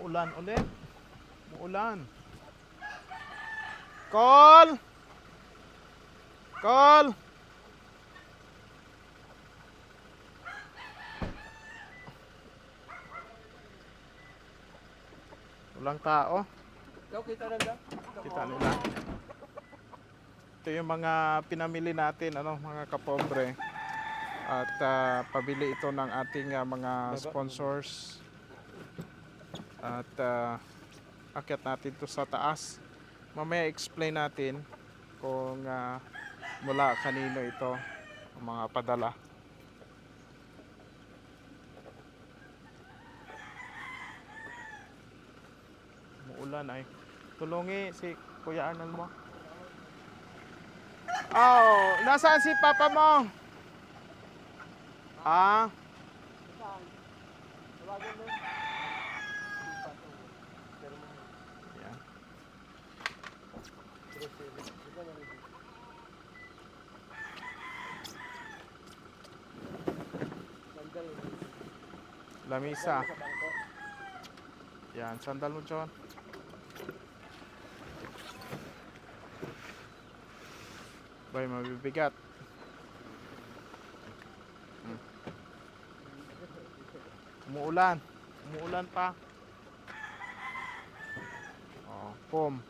Umuulan ulit. Umuulan. Call! Call! Walang tao. Kita na ba? Kita nila. Ito yung mga pinamili natin, ano, mga kapobre. At pabili ito ng ating mga sponsors. At akyat natin to sa taas. Mamaya explain natin kung mula kanino ito ang mga padala. Umuulan ay. Tulungi si Kuya Arnel mo. Oh, nasaan si Papa mo? Ah, yan. Lamisa. Yan, sandal mo, John. Bay, mabibigat. Umuulan. Umuulan pa. Oh, pom.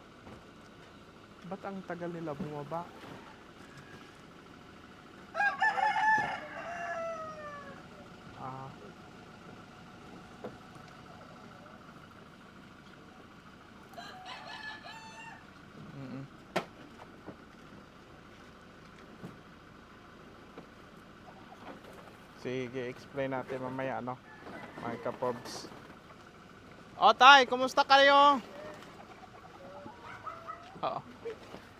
Ba't ang tagal nila bumaba? Ah. Mm-mm. Sige, explain natin mamaya, ano, mga kapobs. O, tay, kumusta kayo? Oo.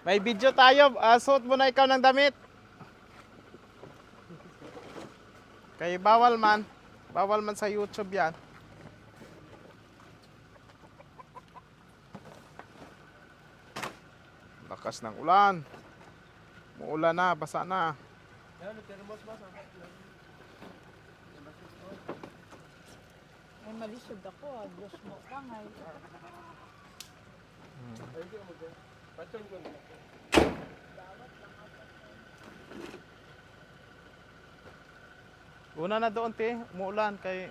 May video tayo. Suot mo na ikaw ng damit. Kaya bawal man. Bawal man sa YouTube yan. Lakas ng ulan. Muulan na, basa na. Yan, termos ba? Ay, malisod ako. Diyos mo ka ngay. Ay, hindi mo ba? Patong ko na. Una na doon, te. Umuulan kay...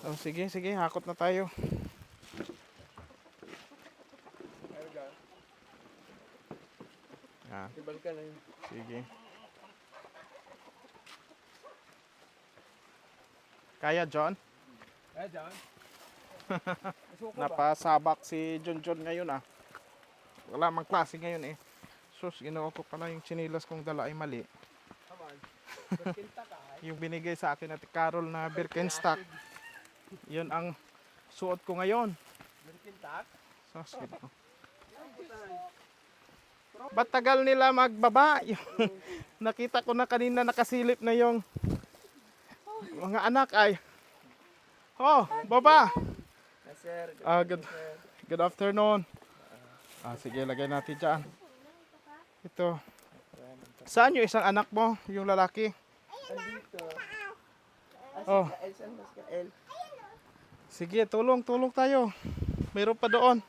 Oh, sige, sige. Hakot na tayo. Ay, ga. Yan. Ibal ka na yun. Sige. Kaya, John? Ay, John. Suko ba? Napasabak si John ngayon, ah. Wala mang klase ngayon, eh. Sus, ginoo ko pala yung chinilas kong dala ay mali. Kaman. Berkinta ka ay. Yung binigay sa akin at Carol na Birkenstock. Yun ang suot ko ngayon. Berkinta? Sus, ito. Ba't tagal nila magbaba? Nakita ko na kanina nakasilip na yung mga anak ay. Oh, baba. Yes, sir. Good afternoon. Sige, lagay natin dyan. Ito. Saan yung isang anak mo? Yung lalaki? Andito. Oh. L, saan mas ka L? Sige, tulong tayo. Mayroon pa doon.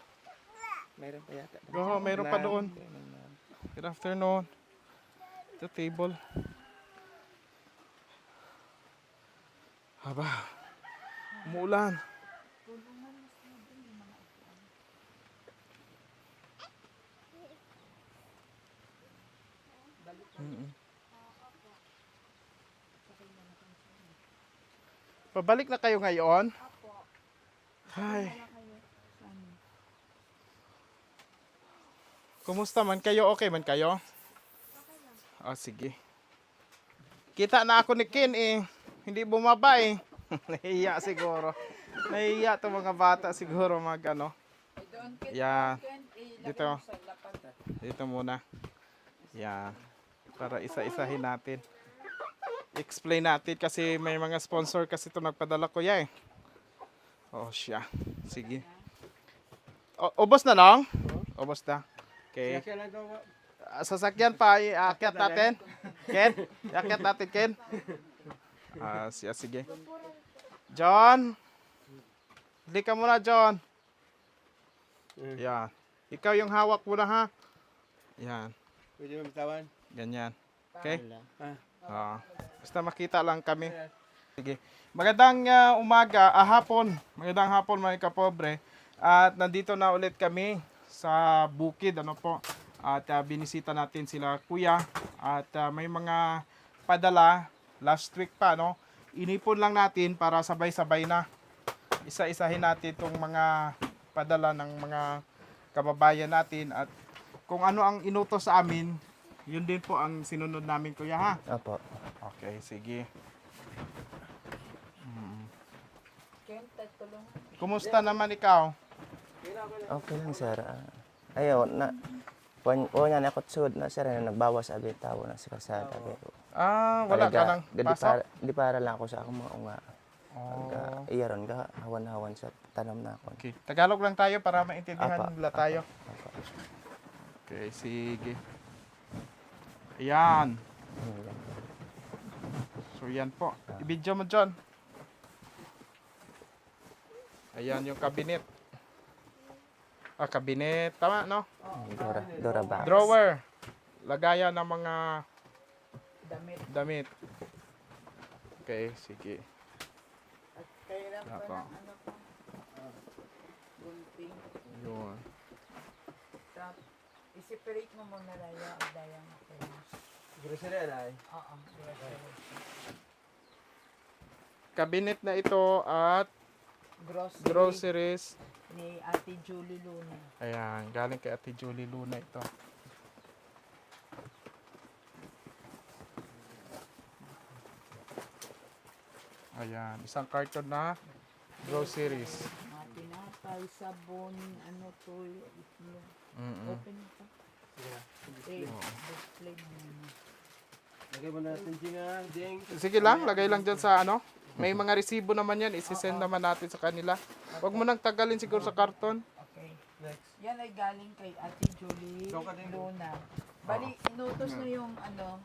Mayroon pa yata. Oo, mayroon pa doon. Good afternoon. Ito, table. Haba. Umuulan. Pabalik na kayo ngayon? Ay. Kumusta man kayo? Okay man kayo? Oh, sige. Kita na ako ni Ken eh. Hindi bumaba eh. Nahiya siguro. Nahiya to mga bata siguro mag ano. Yan. Dito. Dito muna. Yan. Para isa-isahin natin. Explain natin kasi may mga sponsor kasi ito nagpadala ko ya eh. Oh, siya. Sige. Ubos na lang? Ubos na. Okay. Kaya lang daw. Sasakyan pa, iakyat natin. Ken? Iakyat natin, Ken. Sige. John! Hindi ka muna, John. Yan. Ikaw yung hawak muna, ha? Yan. Pwede mo bitawan? Ganyan. Okay? Ah. Basta makita lang kami. Sige. Magandang hapon. Magandang hapon mga kapobre. At nandito na ulit kami sa bukid. Ano po? At binisita natin sila kuya. At may mga padala last week pa. No? Inipon lang natin para sabay-sabay na. Isa-isahin natin itong mga padala ng mga kababayan natin. At kung ano ang inutos sa amin, yun din po ang sinunod namin kuya ha. Opo. Okay, sige. Kenta, tulungan. Kumusta naman ikaw? Okay lang, sir. Ayaw, na... Wala na ako sud na, sir. Nagbawas agad tao na sa kasada. Wala ka nang pasok? Di para lang ako sa akong mga unga. Oh. Iyaron ka, hawan-hawan sa tanam na ako. Okay, Tagalog lang tayo para maintindihan Apa, nila tayo. Opo. Okay, sige. Ayan. Ayan. So yan po. I-video mo John. Ayan yung cabinet. Cabinet. Tama, no? Dora box. Drawer. Lagayan ng mga Damit. damit. Okay, sige. At kailan pa Ako. ng ano pa? Gunting. Yun. Tap. I-separate mo muna na yung dayang ako. Grocery na eh. Oo. Cabinet na ito at Grocery. groceries. Ni Ate Julie Luna. Ayan, galing kay Ate Julie Luna ito. Ayan, isang carton na groceries. Mga tinapay, sabon, ano to, itlog. Open ito. Eh, display mo muna. Lagay mo natin ding. Sige lang, lagay lang dyan sa ano. May mga resibo naman yan, isisend naman natin sa kanila. Huwag mo nang tagalin siguro sa karton. Okay. Next. Yan ay galing kay Ate Julie Ikaw ka din. Luna. Bali, inutos na yung ano,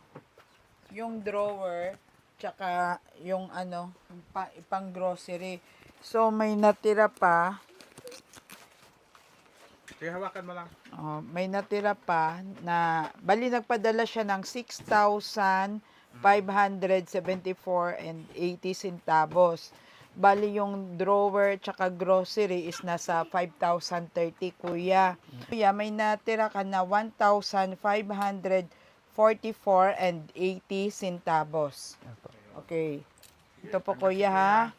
yung drawer, tsaka yung ano, pang grocery. So, may natira pa. Sige, hawakan mo lang. May natira pa na, bali nagpadala siya ng 6,574 and 80 centavos. Bali yung drawer tsaka grocery is nasa 5,030 kuya. Kuya, may natira ka na 1,544 and 80 centavos. Okay. Ito po kuya ha.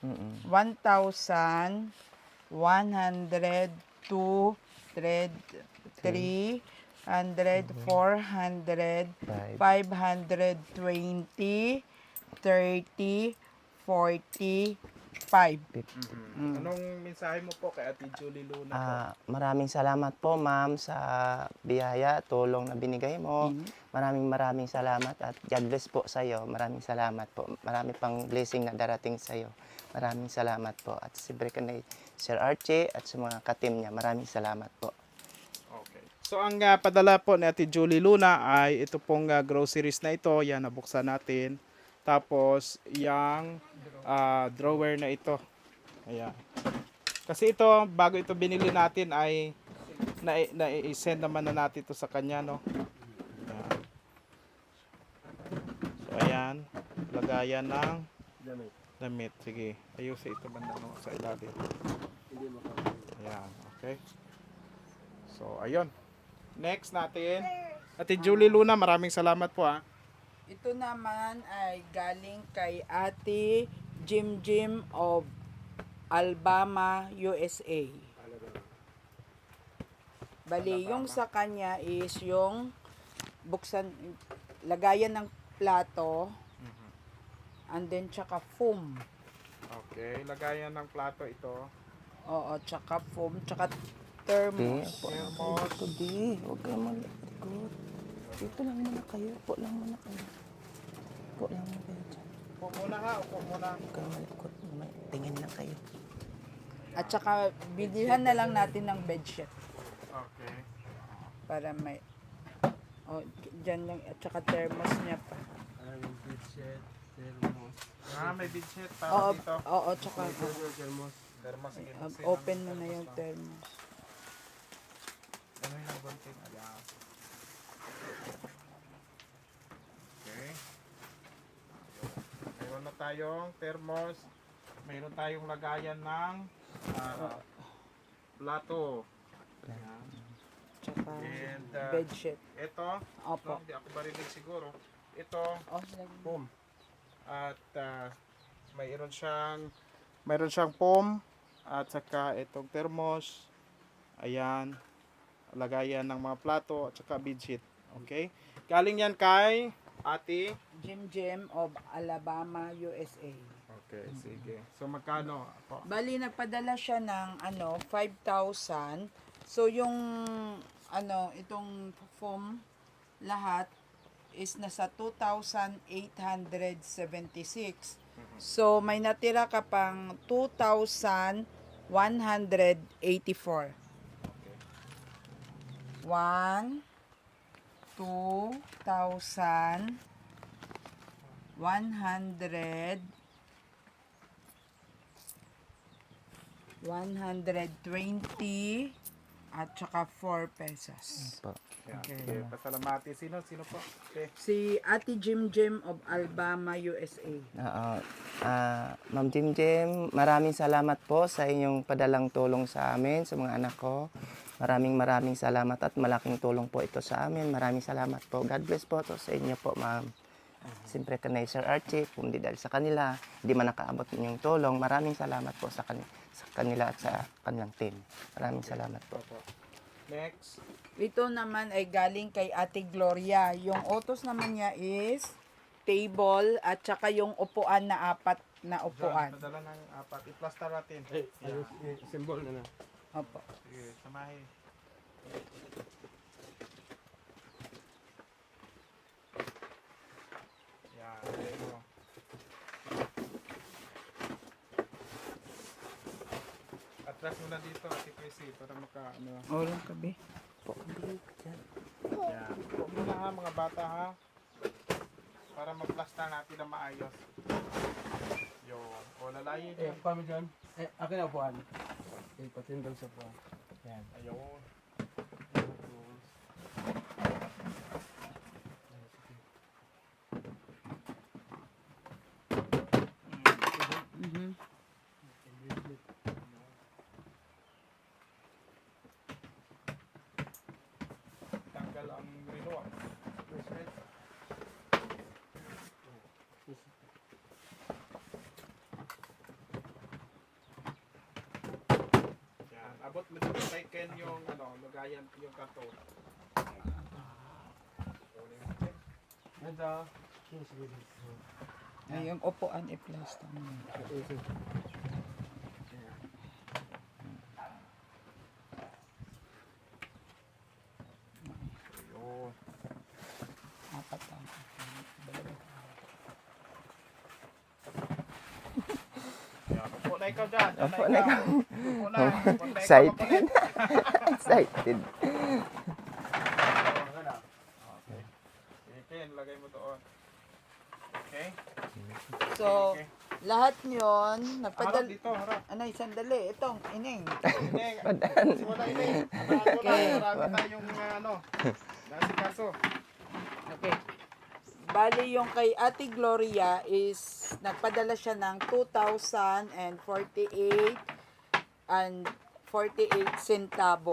1,102 300, 400, 520, 30, 40, 5. Anong mensahe mo po kay Ate Julie Luna po? Maraming salamat po, ma'am, sa biyaya, tulong na binigay mo. Maraming salamat at God bless po sa iyo. Maraming salamat po. Marami pang blessing na darating sa iyo. Maraming salamat po. At siyempre ka na Sir Archie at sa mga katim niya. Maraming salamat po. Okay. So ang padala po ni Ate Julie Luna ay ito pong groceries na ito. Yan, nabuksan natin. Tapos yung drawer na ito. Ayan. Kasi ito, bago ito binili natin ay na-send naman na natin ito sa kanya, no? Ayan. So ayan, lagayan ng damit. Sige, ayusin ito banda no, sa ilalim. Ayan, okay. So, ayun. Next natin. Ate Julie Luna, maraming salamat po ha. Ito naman ay galing kay Ate Jim of Alabama, USA. Bali, yung sa kanya is yung buksan, lagayan ng plato, and then tsaka foam. Okay, lagayan ng plato ito. Oo, tsaka foam, tsaka thermos. Thermos. Hindi, huwag kayo malikot. Dito lang muna kayo. Upo lang muna kayo. Upo lang muna kayo dyan. Upo muna ha, upo muna. Huwag kayo malikot. Tingin lang kayo. At tsaka, bilihan na lang natin ng bedsheet. Okay. Para may, dyan lang, at tsaka thermos niya pa. Bedsheet, thermos. May bedsheet para Oo, dito. oo, tsaka Thermos. Thermos, sige. open mo na yung thermos. Ano yung gunting? Ayan. Okay. Mayroon na tayong thermos. Mayroon tayong lagayan ng plato. Ayan. Tsaka And bedsheet. ito, Opo. no, hindi ako marinig siguro. Ito, Oh, Boom. at mayroon siyang foam at saka itong thermos. Ayan, lagayan ng mga plato at saka bedsheet. Okay? Galing yan kay Ate. Jim of Alabama, USA. Okay, sige. So magkano po? Bali, nagpadala siya ng 5,000. So, yung itong foam lahat is nasa 2,876. So, may natira ka pang 2,184. 120 at saka 4 pesos. Po. Yan. Okay. Pasalamati. Sino po? Okay. Si Ate Jim of Alabama, USA. Oo. Ma'am Jim Jim, maraming salamat po sa inyong padalang tulong sa amin, sa mga anak ko. Maraming salamat at malaking tulong po ito sa amin. Maraming salamat po. God bless po to sa inyo po, ma'am. Siyempre kanay Sir Archie, kung di dahil sa kanila, hindi man nakaabot ninyong tulong. Maraming salamat po sa kanila at sa kanilang team. Maraming salamat po. Next. Ito naman ay galing kay Ate Gloria. Yung utos naman niya is table at saka yung upuan na 4 na upuan. Padala ng 4. I-plaster natin. Ayos, symbol na na. Opo. Sige, samahin. Yan, lagay mo. Atras mo na dito, Ate Chrissy, para Orong kabi. Yan. Huwag mo na ha, mga bata ha. Para mag-plaster natin na maayos. Yun. O, lalayin yun. Kami dyan. Akin na upuan. Patindang sa upuan. Yan. Ayun. Mhm. Tanggal ang relo. Yan. Abot mo dito kay Ken yung lagayan yung karton. Ito. Ay, yung upuan i-plaster mo. Ayun. 4 lang. Yan. Upo na ikaw dyan. Upo na ikaw. Upo na. Upo na ikaw. Excited. Excited. Okay. Sige, Ken, lagay mo doon. Okay? So, Okay. lahat yun, Harap napadala. dito, harap. Anay, sandali. Itong, ining. Hindi, wala ini. Marami tayong nasi kaso. Okay. Bali yung kay Ate Gloria is nagpadala siya ng 2,048 and 48 centavo.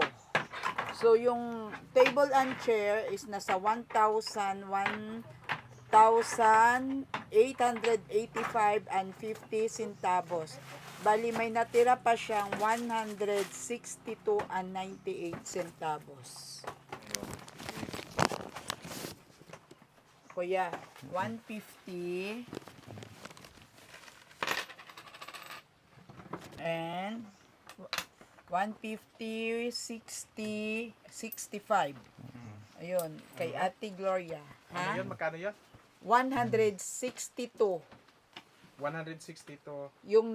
So yung table and chair is nasa 1,885 and 50 centavos. Bali may natira pa siyang 162 and 98 centavos. Kuya, 150 and 150, 60, 65. Ayun, kay Ate Gloria. Ano Ha? yun? Magkano yun? 162 162. yung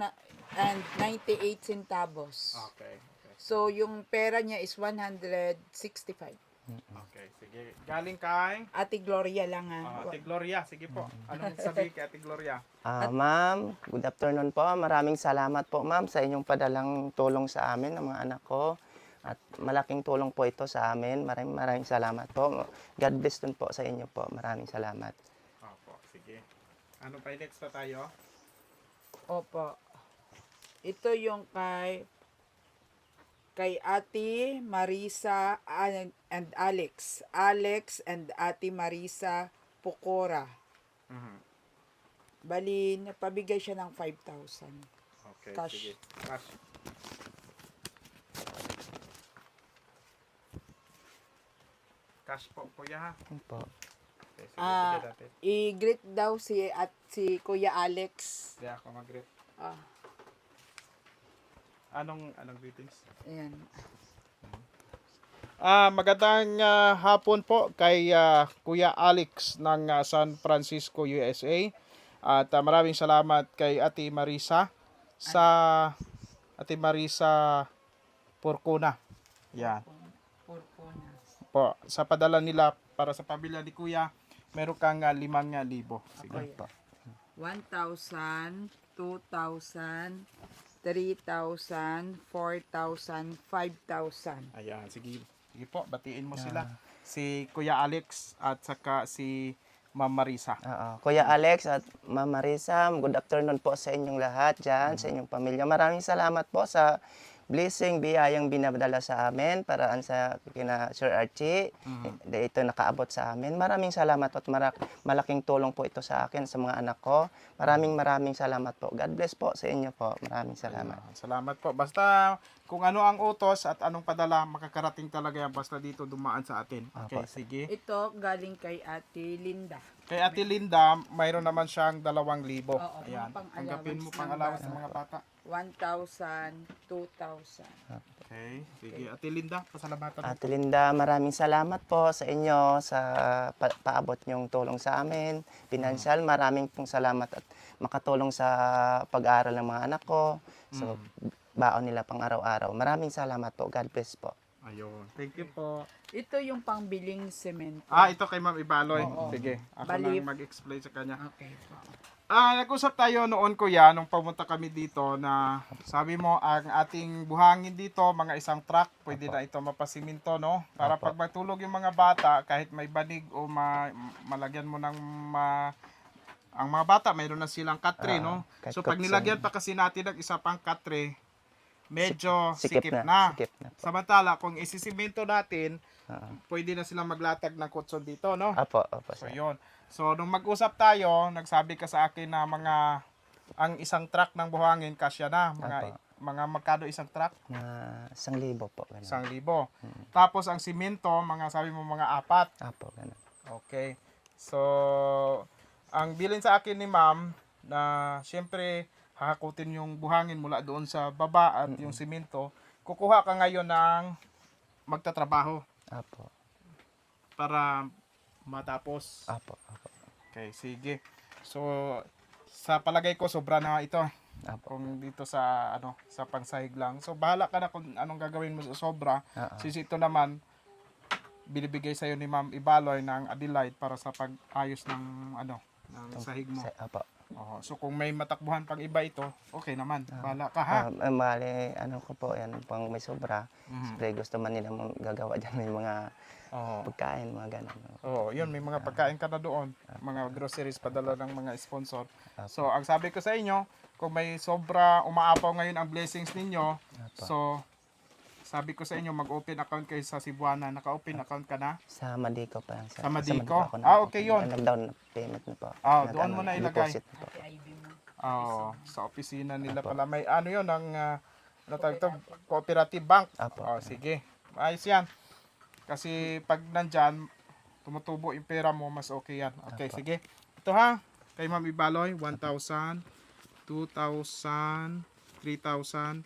and 98 centavos. Okay. Okay. So yung pera niya is 165. Okay, sige. Galing kay Ate Gloria lang ha. Ate Gloria. Sige po. Anong sabihin kay Ate Gloria? Ma'am, good afternoon po. Maraming salamat po, ma'am, sa inyong padalang tulong sa amin, ng mga anak ko. At malaking tulong po ito sa amin. Maraming salamat po. God bless din po sa inyo po. Maraming salamat. Opo, sige. Ano pa next na tayo? Opo. Ito yung kay Ate Marisa and Alex. Alex and Ate Marisa Pocora. Mhm. Bali, napabigay siya ng 5,000. Okay, Cash. sige. Cash. Cash po, kuya ha. Yun po. Okay, sige, Ah, sige natin. i-greet daw si Kuya Alex. Hindi ako mag-grip. Ah, Anong greetings? ayan. Magandang hapon po kay Kuya Alex ng San Francisco, USA. At maraming salamat kay Ate Marisa sa Ate Marisa Porcuna. Yan. Purpuna. Po, sa padala nila para sa pamilya ni Kuya, meron kang 5,000. Sige Okay. po. 1,000, 2,000, 3,000, 4,000, 5,000. Ayan, sige. Sige po, batiin mo sila. Si Kuya Alex at saka si Ma'am Marisa. Kuya Alex at Ma'am Marisa, good afternoon po sa inyong lahat dyan, sa inyong pamilya. Maraming salamat po sa blessing, biyayang binabdala sa amin paraan sa kina Sir Archie. Ito nakaabot sa amin. Maraming salamat at malaking tulong po ito sa akin, sa mga anak ko. Maraming salamat po. God bless po sa inyo po. Maraming salamat. Salamat po. Basta kung ano ang utos at anong padala, makakarating talaga yan basta dito dumaan sa atin. Okay, Apo. sige. Ito galing kay Ate Linda. Kay Ate Linda, mayroon naman siyang 2,000. Oo, Ayan. mga pang-allowance Tanggapin mo ng pang allowance bata. ng mga bata. 1,000, 2,000. Okay, sige. Ate Linda, pasalamatan mo. Ate Linda, maraming salamat po sa inyo sa paabot niyong tulong sa amin. Pinansyal, maraming pong salamat at makatulong sa pag-aaral ng mga anak ko. So, baon nila pang araw-araw. Maraming salamat po. God bless po. Ayun. Thank you po. Ito yung pangbiling semento. Ito kay Ma'am Ibaloy. Oo. Sige, ako Bali- nang mag-explain sa kanya. Okay po. Nag-usap tayo noon, kuya, nung pumunta kami dito na sabi mo ang ating buhangin dito, mga isang truck, pwede na ito mapasiminto, no? Para Apo. pag matulog yung mga bata, kahit may banig o malagyan mo ng ang mga bata, mayroon na silang katre, no? kahit So pag kutson. nilagyan pa kasi natin ng isa pang katre, medyo sikip Sikip na. na. Samantala, kung isisimento natin, Oo. pwede na silang maglatag ng kutson dito, no? Opo, So, sir. yun. So, nung mag-usap tayo, nagsabi ka sa akin na ang isang truck ng buhangin, kasya na. Mga magkano isang truck? Na 1,000 po. Ganun. 1,000. Tapos, ang simento, sabi mo, mga 4. Opo, ganun. Okay. So, ang bilin sa akin ni ma'am, na siyempre, hahakutin yung buhangin mula doon sa baba at yung simento, kukuha ka ngayon ng magtatrabaho Opo. para matapos. Opo. Okay, sige. So, sa palagay ko, sobra na ito. Opo. Kung dito sa, sa pangsahig lang. So, bahala ka na kung anong gagawin mo sa sobra. Oo. Since ito naman, binibigay sa'yo ni Ma'am Ibaloy ng Adelaide para sa pag-ayos ng, ng sahig mo. Opo. So, kung may matakbuhan pang iba ito, okay naman. Bahala ka, ha? Bale, ko po, yan, pang may sobra. Siyempre, gusto man nila mong gagawa dyan, may mga Oo. pagkain, mga ganun. Oo, yun, may mga pagkain ka na doon. Mga groceries, padala ng mga sponsor. So, ang sabi ko sa inyo, kung may sobra, umaapaw ngayon ang blessings ninyo, so, sabi ko sa inyo, mag-open account kayo sa Cebuana. Naka-open account ka na? Sa Madico pa lang. Sa Madico? ako Okay yun. Nag-down na payment na po. Doon mo na ilagay. Deposit na po. ID mo. Sa opisina nila pala. May yun, cooperative bank. Apo. Sige. Ayos yan. Kasi pag nandyan, tumutubo yung pera mo, mas okay yan. Okay, sige. Ito ha, kay Ma'am Ibaloy, 1,000, 2,000, 3,000,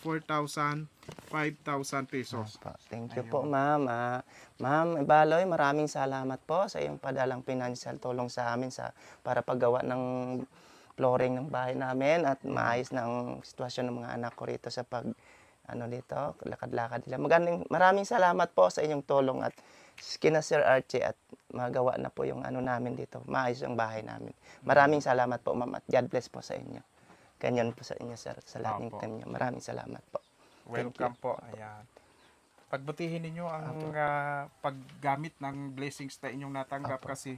4,000, 5,000 pesos. Opo. Thank you po, ma'am. Ma'am Ibaloy, maraming salamat po sa iyong padalang financial tulong sa amin para paggawa ng flooring ng bahay namin at maayos ng sitwasyon ng mga anak ko rito sa ano dito, lakad-lakad nila. Maraming salamat po sa inyong tulong at kina Sir Archie at magawa na po yung ano namin dito. Maayos yung bahay namin. Maraming salamat po, ma'am, at God bless po sa inyo. Ganyan po sa inyo, sir, sa lahat ng Opo. team niyo. Maraming salamat po. Welcome po. Ayan. Pagbutihin ninyo ang paggamit ng blessings na inyong natanggap kasi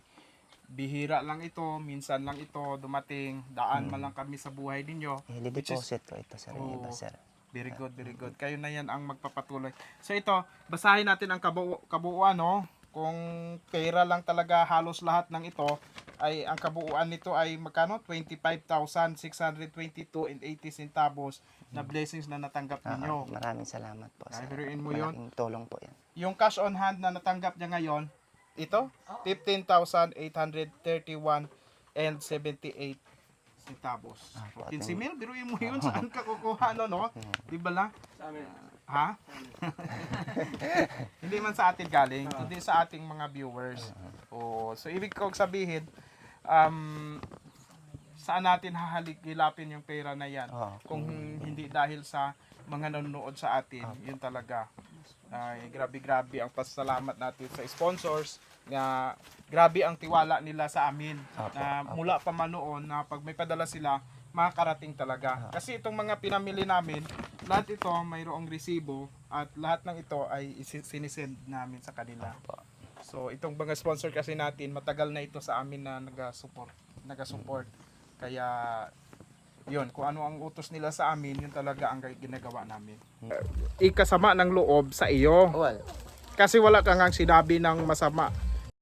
bihira lang ito, minsan lang ito dumating, daan man lang kami sa buhay ninyo. Which is- I-deposit ko ito, sir, yung iba, Oo. sir. Very good, very good. Kayo na yan ang magpapatuloy. So ito, basahin natin ang kabuuan, no? Kung pera lang talaga halos lahat ng ito, ay ang kabuuan nito ay magkano? 25,622.80 centavos na blessings na natanggap ninyo. Maraming salamat po, sir. biruin mo yun. Malaking tulong po yan. Yung cash on hand na natanggap niya ngayon, ito, 15,831.78 centavos. Apo, 15,000, biruin mo yun, saan ka kukuha, no? Di ba lang? Sa amin. Ha? Hindi man sa atin galing, kundi sa ating mga viewers. So ibig kong sabihin, saan natin hahalik-hilapin yung pera na yan? Kung hindi dahil sa mga nanonood sa atin, yun talaga. Ay, grabe-grabe ang pasalamat natin sa sponsors na grabe ang tiwala nila sa amin na mula pa man noon na pag may padala sila makakarating talaga kasi itong mga pinamili namin lahat ito mayroong resibo at lahat ng ito ay sinisend namin sa kanila. So itong mga sponsor kasi natin matagal na ito sa amin na nagasupport kaya yun, kung ano ang utos nila sa amin, yun talaga ang ginagawa namin. Ikasama ng loob sa iyo. Well, Kasi wala kang sinabi ng masama